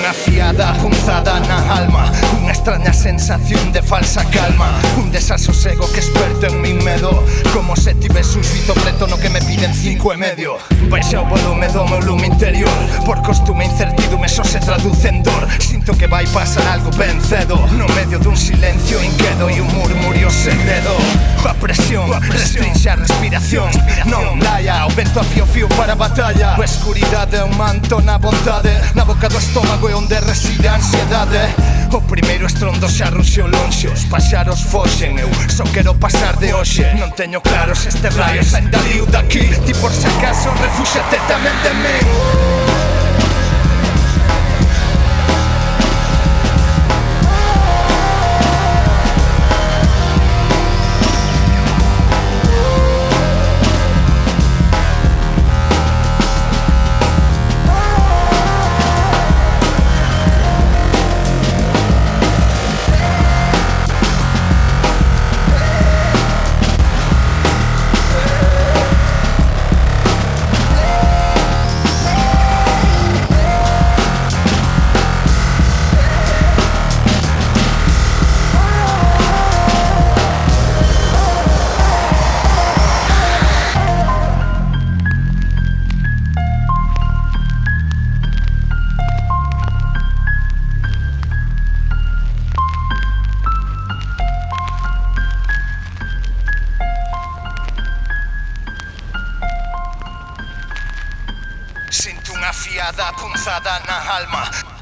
unha fiada punzada na alma, unha extraña sensación de falsa calma, un desasosego que esperto en min medo, como se tivese un suizo preto no que me piden 5,5. Baixa o volume do meu lume interior, por costume incertidume só se traduce en dor. Sinto que vai pasar algo ben cedo, no medio dun silencio inquedo e un murmurio segredo. A presión restringe a respiración, non laia o vento a fío para a batalla. A escuridade é un manto na vontade, na boca do estómago é onde reside a ansiedade. O primeiro estrondo xa ruxeu lonxe, os paxaros foxen, eu só quero pasar de hoxe. Non teño claro se este raio saída liu daqui, ti por se acaso refúxate tamén de min. Sinto unha fiada punzada na alma.